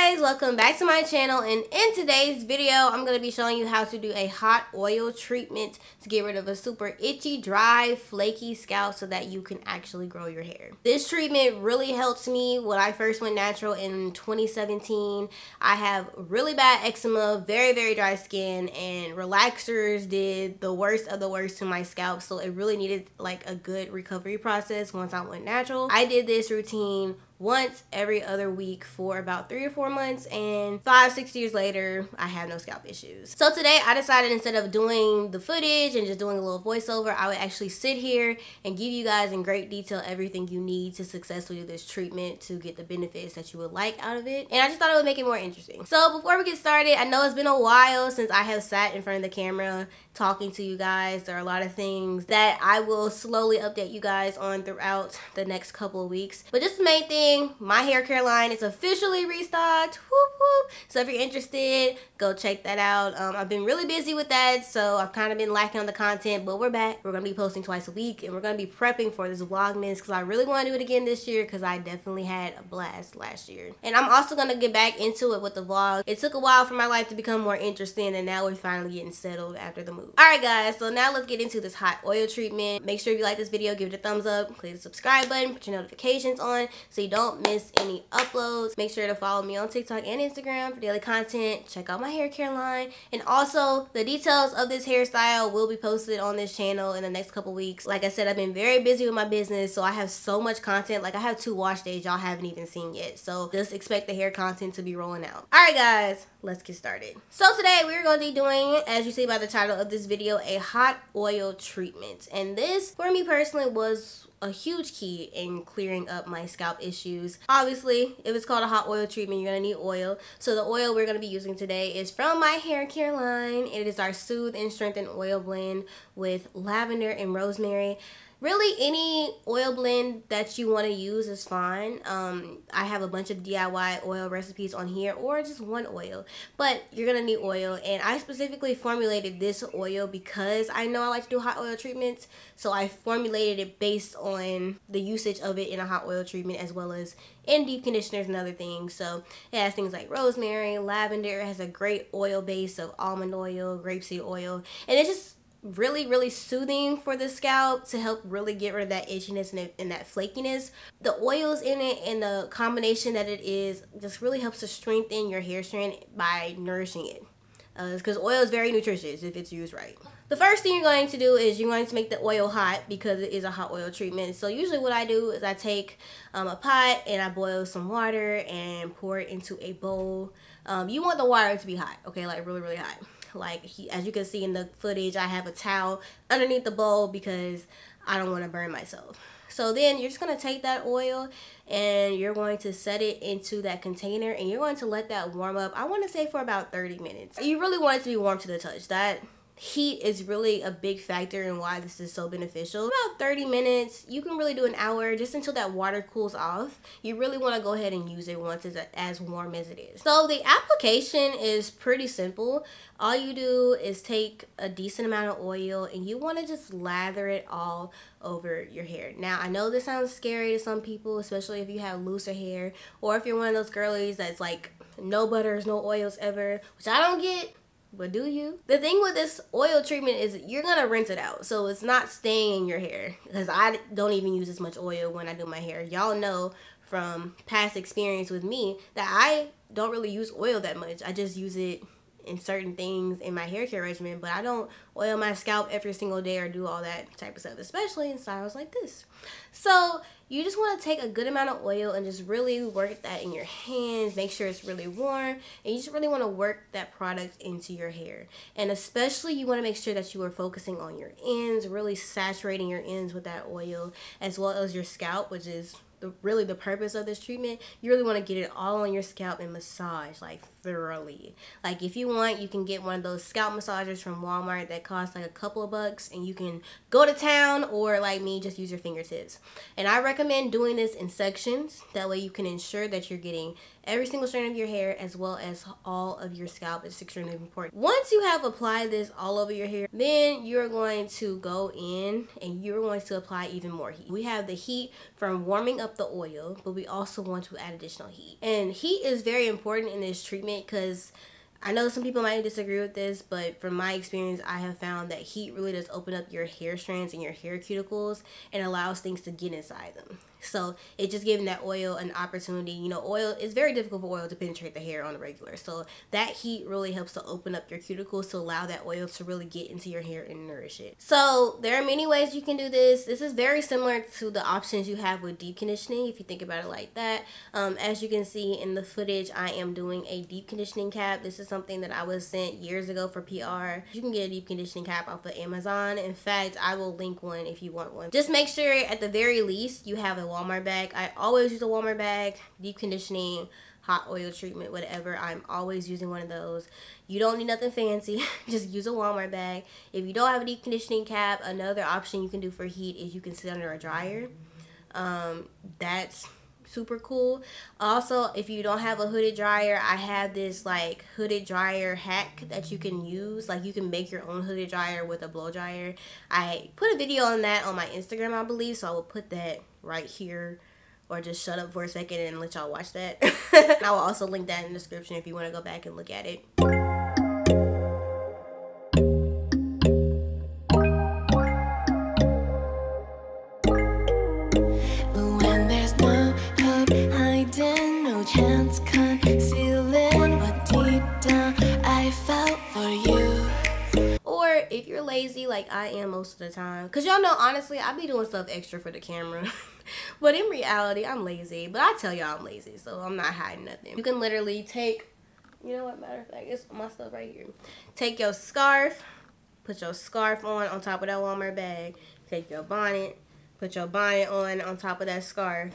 guys, welcome back to my channel, and in today's video I'm going to be showing you how to do a hot oil treatment to get rid of a super itchy, dry, flaky scalp so that you can actually grow your hair. This treatment really helped me when I first went natural in 2017. I have really bad eczema, very dry skin, and relaxers did the worst of the worst to my scalp, so it really needed like a good recovery process once I went natural. I did this routine once every other week for about 3 or 4 months, and 5-6 years later I have no scalp issues. So today I decided, instead of doing the footage and just doing a little voiceover, I would actually sit here and give you guys in great detail everything you need to successfully do this treatment to get the benefits that you would like out of it. And I just thought it would make it more interesting. So before we get started, I know it's been a while since I have sat in front of the camera talking to you guys. There are a lot of things that I will slowly update you guys on throughout the next couple of weeks, but just the main thing, my hair care line is officially restocked. Whoop, whoop. So if you're interested, go check that out. I've been really busy with that, so I've kind of been lacking on the content, but we're back. We're going to be posting twice a week, and we're going to be prepping for this Vlogmas because I really want to do it again this year because I definitely had a blast last year. And I'm also going to get back into it with the vlog. It took a while for my life to become more interesting, and now we're finally getting settled after the move. Alright guys, so now let's get into this hot oil treatment. Make sure if you like this video, give it a thumbs up, click the subscribe button, put your notifications on so you don't miss any uploads. Make sure to follow me on TikTok and Instagram for daily content. Check out my hair care line, and also the details of this hairstyle will be posted on this channel in the next couple weeks. Like I said, I've been very busy with my business, so I have so much content. Like I have 2 wash days y'all haven't even seen yet, so just expect the hair content to be rolling out. Alright guys, let's get started. So today we're going to be doing, as you see by the title of this video, a hot oil treatment. And this, for me personally, was a huge key in clearing up my scalp issues. Obviously, if it's called a hot oil treatment, you're gonna need oil. So the oil we're gonna be using today is from my hair care line. It is our Soothe and Strengthen oil blend with lavender and rosemary. Really, any oil blend that you want to use is fine. I have a bunch of DIY oil recipes on here, or just one oil, but you're gonna need oil. And I specifically formulated this oil because I know I like to do hot oil treatments, so I formulated it based on the usage of it in a hot oil treatment, as well as in deep conditioners and other things. So it has things like rosemary, lavender. It has a great oil base of almond oil, grapeseed oil, and it's just really soothing for the scalp to help really get rid of that itchiness and that flakiness. The oils in it and the combination that it is just really helps to strengthen your hair strand by nourishing it, because oil is very nutritious if it's used right. The first thing you're going to do is you're going to make the oil hot because it is a hot oil treatment. So usually what I do is I take a pot and I boil some water and pour it into a bowl. You want the water to be hot, okay, like really hot. Like as you can see in the footage, I have a towel underneath the bowl because I don't want to burn myself. So then you're just going to take that oil and you're going to set it into that container, and you're going to let that warm up. I want to say for about 30 minutes. You really want it to be warm to the touch. That heat is really a big factor in why this is so beneficial. About 30 minutes, you can really do an hour, just until that water cools off. You really want to go ahead and use it once it's as warm as it is. So the application is pretty simple. All you do is take a decent amount of oil and you want to just lather it all over your hair. Now I know this sounds scary to some people, especially if you have looser hair, or if you're one of those girlies that's like no butters, no oils ever, which I don't get. But do you? The thing with this oil treatment is you're gonna rinse it out, so it's not staying in your hair, because I don't even use as much oil when I do my hair. Y'all know from past experience with me that I don't really use oil that much. I just use it in certain things in my hair care regimen, but I don't oil my scalp every single day or do all that type of stuff, especially in styles like this. So you just want to take a good amount of oil and just really work that in your hands. Make sure it's really warm, and you just really want to work that product into your hair. And especially you want to make sure that you are focusing on your ends, really saturating your ends with that oil, as well as your scalp, which is really the purpose of this treatment. You really want to get it all on your scalp and massage, like thoroughly. Like if you want, you can get one of those scalp massagers from Walmart that cost like a couple of bucks, and you can go to town, or like me, just use your fingertips. And I recommend doing this in sections. That way you can ensure that you're getting every single strand of your hair as well as all of your scalp. It's extremely important. Once you have applied this all over your hair, then you're going to go in and you're going to apply even more heat. We have the heat from warming up the oil, but we also want to add additional heat. And heat is very important in this treatment because I know some people might disagree with this, but from my experience, I have found that heat really does open up your hair strands and your hair cuticles and allows things to get inside them. So it just giving that oil an opportunity. You know, oil, it's very difficult for oil to penetrate the hair on a regular. So that heat really helps to open up your cuticles to allow that oil to really get into your hair and nourish it. So there are many ways you can do this. This is very similar to the options you have with deep conditioning, if you think about it like that. As you can see in the footage, I am doing a deep conditioning cap. This is something that I was sent years ago for PR. You can get a deep conditioning cap off of Amazon. In fact, I will link one if you want one. Just make sure at the very least you have a Walmart bag. I always use a Walmart bag. Deep conditioning, hot oil treatment, whatever, I'm always using one of those. You don't need nothing fancy. Just use a Walmart bag. If you don't have a deep conditioning cap, another option you can do for heat is you can sit under a dryer. That's super cool. Also, if you don't have a hooded dryer, I have this like hooded dryer hack that you can use. Like you can make your own hooded dryer with a blow dryer. I put a video on that on my Instagram, I believe, so I will put that right here, or just shut up for a second and let y'all watch that. I will also link that in the description if you want to go back and look at it. If you're lazy like I am most of the time, because y'all know honestly I be doing stuff extra for the camera but in reality I'm lazy, but I tell y'all I'm lazy, so I'm not hiding nothing. You can literally take, you know what, matter of fact, it's my stuff right here. Take your scarf, put your scarf on top of that Walmart bag, take your bonnet, put your bonnet on top of that scarf.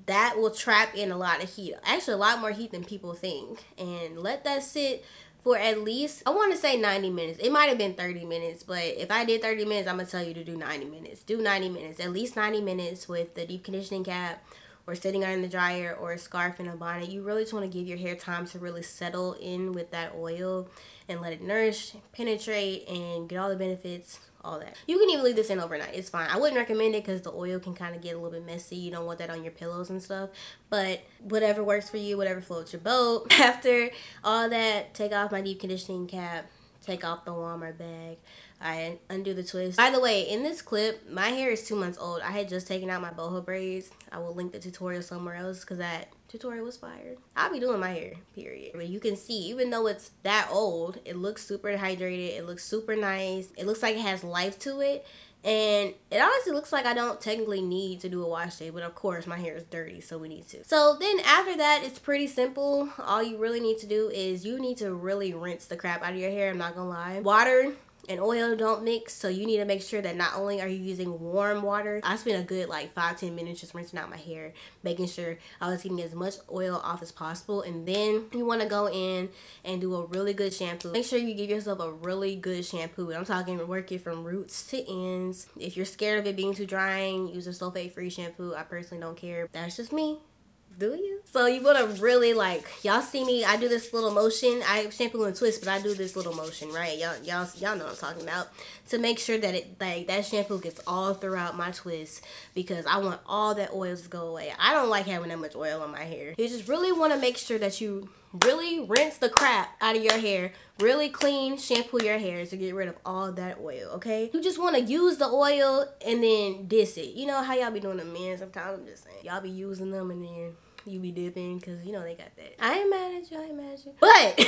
That will trap in a lot of heat, actually a lot more heat than people think, and let that sit for at least, I want to say 90 minutes. It might have been 30 minutes, but if I did 30 minutes, I'm going to tell you to do 90 minutes. Do 90 minutes, at least 90 minutes with the deep conditioning cap, or sitting on the dryer, or a scarf and a bonnet. You really just want to give your hair time to really settle in with that oil and let it nourish, penetrate, and get all the benefits, all that. You can even leave this in overnight. It's fine. I wouldn't recommend it because the oil can kind of get a little bit messy. You don't want that on your pillows and stuff. But whatever works for you, whatever floats your boat. After all that, take off my deep conditioning cap. Take off the Walmart bag. I undo the twist. By the way, in this clip, my hair is 2 months old. I had just taken out my boho braids. I will link the tutorial somewhere else because that tutorial was fired. I'll be doing my hair, period. But you can see, even though it's that old, it looks super hydrated. It looks super nice. It looks like it has life to it. And it honestly looks like I don't technically need to do a wash day, but of course my hair is dirty, so we need to. So then after that, it's pretty simple. All you really need to do is you need to really rinse the crap out of your hair. I'm not gonna lie. Water and oil don't mix, so you need to make sure that not only are you using warm water. I spent a good like 5-10 minutes just rinsing out my hair, making sure I was getting as much oil off as possible. And then you want to go in and do a really good shampoo. Make sure you give yourself a really good shampoo. I'm talking work it from roots to ends. If you're scared of it being too drying, use a sulfate-free shampoo. I personally don't care. That's just me. Do you? So you want to really, like, y'all see me, I do this little motion. I shampoo and twist, but I do this little motion, right? Y'all know what I'm talking about, to make sure that it, like, that shampoo gets all throughout my twist, because I want all that oil to go away. I don't like having that much oil on my hair. You just really want to make sure that you really rinse the crap out of your hair, really clean shampoo your hair to get rid of all that oil, okay? You just want to use the oil and then diss it. You know how y'all be doing the men sometimes? I'm just saying, y'all be using them and then you be dipping, because you know they got that. I ain't mad at you, I ain't mad at you. But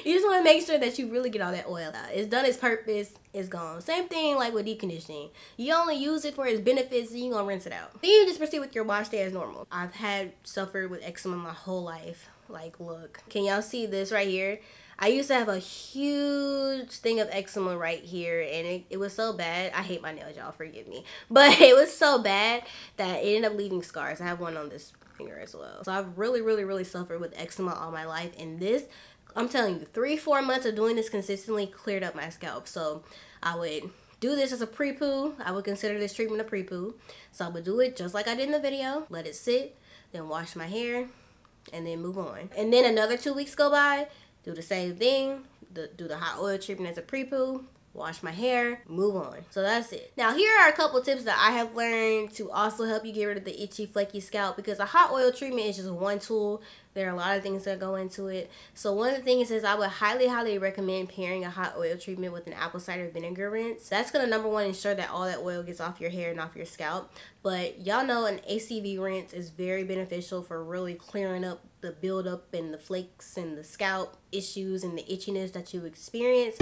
you just want to make sure that you really get all that oil out. It's done its purpose, it's gone. Same thing like with deep conditioning. You only use it for its benefits, and you gonna rinse it out. Then you just proceed with your wash day as normal. I've suffered with eczema my whole life. Like, look, can y'all see this right here? I used to have a huge thing of eczema right here, and it was so bad. I hate my nails, y'all, forgive me. But it was so bad that it ended up leaving scars. I have one on this finger as well. So I've really suffered with eczema all my life, and this, I'm telling you, 3-4 months of doing this consistently cleared up my scalp. So I would do this as a pre-poo. I would consider this treatment a pre-poo. So I would do it just like I did in the video, let it sit, then wash my hair, and then move on. And then another 2 weeks go by, do the same thing, do the hot oil treatment as a pre-poo, wash my hair, move on. So that's it. Now here are a couple tips that I have learned to also help you get rid of the itchy, flaky scalp, because a hot oil treatment is just one tool. There are a lot of things that go into it. So one of the things is I would highly recommend pairing a hot oil treatment with an apple cider vinegar rinse. That's gonna, number one, ensure that all that oil gets off your hair and off your scalp. But y'all know an ACV rinse is very beneficial for really clearing up the buildup and the flakes and the scalp issues and the itchiness that you experience.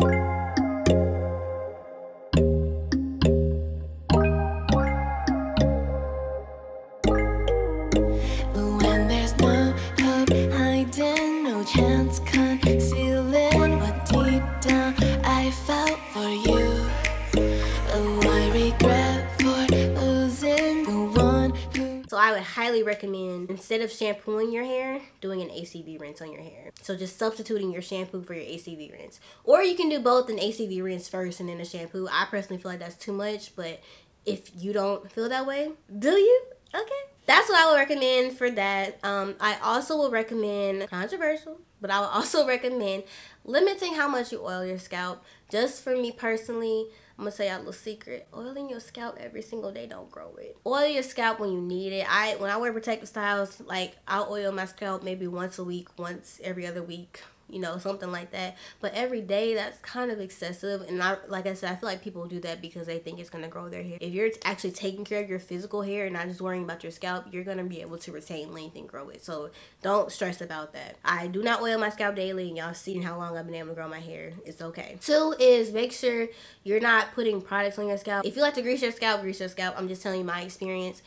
So I would highly recommend, instead of shampooing your hair, doing an ACV rinse on your hair. So just substituting your shampoo for your ACV rinse. Or you can do both, an ACV rinse first and then a shampoo. I personally feel like that's too much, but if you don't feel that way, do you? Okay. That's what I would recommend for that. I also will recommend, controversial, but I would also recommend limiting how much you oil your scalp. Just for me personally, I'm gonna tell y'all a little secret. Oiling your scalp every single day don't grow it. Oil your scalp when you need it. When I wear protective styles, like I'll oil my scalp maybe once a week, once every other week, you know, something like that. But every day, that's kind of excessive. And like I said, I feel like people do that because they think it's gonna grow their hair. If you're actually taking care of your physical hair and not just worrying about your scalp, you're gonna be able to retain length and grow it. So don't stress about that. I do not oil my scalp daily, and y'all seen how long I've been able to grow my hair. It's okay. 2 is make sure you're not putting products on your scalp. If you like to grease your scalp, grease your scalp. I'm just telling you my experience.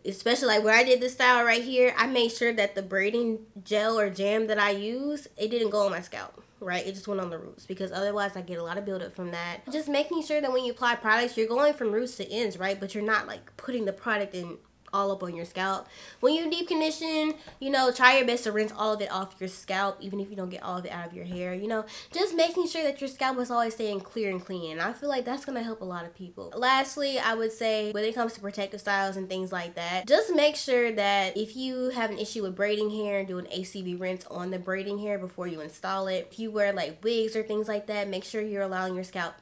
Especially like when I did this style right here, I made sure that the braiding gel or jam that I use, it didn't go on my scalp, right? It just went on the roots, because otherwise I get a lot of buildup from that. Just making sure that when you apply products, you're going from roots to ends, right? But you're not like putting the product in all up on your scalp. When you deep condition, you know, try your best to rinse all of it off your scalp, even if you don't get all of it out of your hair. You know, just making sure that your scalp is always staying clear and clean. I feel like that's gonna help a lot of people. Lastly, I would say when it comes to protective styles and things like that, just make sure that if you have an issue with braiding hair, do an ACV rinse on the braiding hair before you install it. If you wear like wigs or things like that, make sure you're allowing your scalp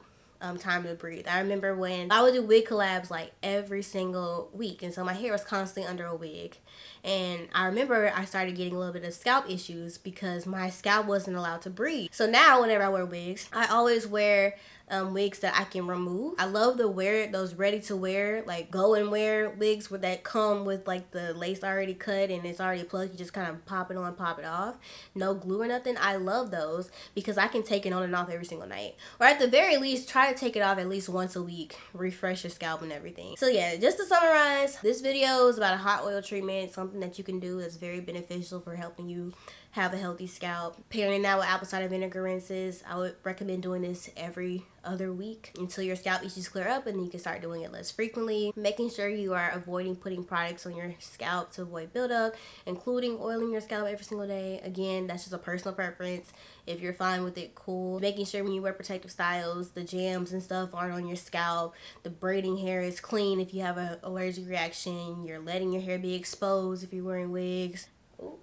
time to breathe. I remember when I would do wig collabs like every single week, and so my hair was constantly under a wig, and I remember I started getting a little bit of scalp issues because my scalp wasn't allowed to breathe. So now whenever I wear wigs, I always wear wigs that I can remove. I love to wear those ready to wear, like go and wear wigs that come with like the lace already cut and it's already plugged. You just kind of pop it on, pop it off. No glue or nothing. I love those because I can take it on and off every single night. Or at the very least, try to take it off at least once a week. Refresh your scalp and everything. So yeah, just to summarize, this video is about a hot oil treatment, something that you can do that's very beneficial for helping you have a healthy scalp. Pairing that with apple cider vinegar rinses, I would recommend doing this every other week until your scalp issues clear up, and then you can start doing it less frequently. Making sure you are avoiding putting products on your scalp to avoid buildup, including oiling your scalp every single day. Again, that's just a personal preference. If you're fine with it, cool. Making sure when you wear protective styles, the jams and stuff aren't on your scalp. The braiding hair is clean if you have an allergic reaction. You're letting your hair be exposed if you're wearing wigs. Ooh.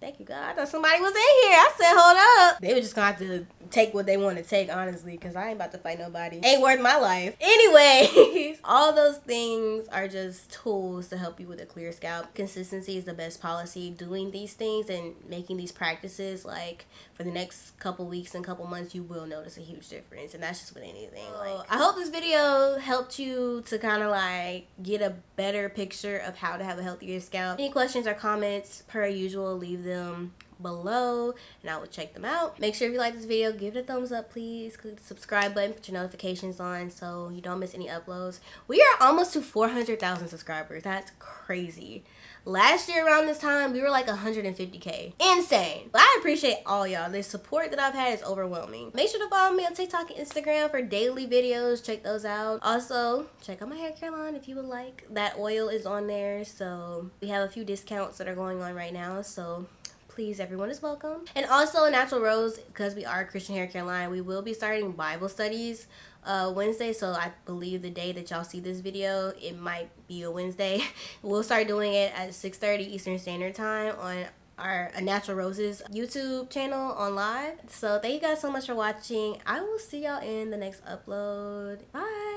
Thank you, God. I thought somebody was in here. I said, hold up. They were just gonna have to take what they want to take, honestly, because I ain't about to fight nobody. Ain't worth my life. Anyways, all those things are just tools to help you with a clear scalp. Consistency is the best policy. Doing these things and making these practices, like, for the next couple weeks and couple months, you will notice a huge difference. And that's just with anything. Like, I hope this video helped you to kind of, like, get a better picture of how to have a healthier scalp. Any questions or comments, per usual, leave them below and I will check them out. Make sure if you like this video, give it a thumbs up, please. Click the subscribe button, put your notifications on so you don't miss any uploads. We are almost to 400,000 subscribers. That's crazy. Last year around this time, we were like 150K. Insane. But I appreciate all y'all. The support that I've had is overwhelming. Make sure to follow me on TikTok and Instagram for daily videos. Check those out. Also, check out my hair care line if you would like. That oil is on there. So we have a few discounts that are going on right now. So please, everyone is welcome. And also Natural Rose, because we are a Christian hair care line, we will be starting Bible studies Wednesday. So I believe the day that y'all see this video, it might be a Wednesday. We'll start doing it at 6:30 Eastern Standard Time on our Natural Roses YouTube channel on live. So thank you guys so much for watching. I will see y'all in the next upload. Bye.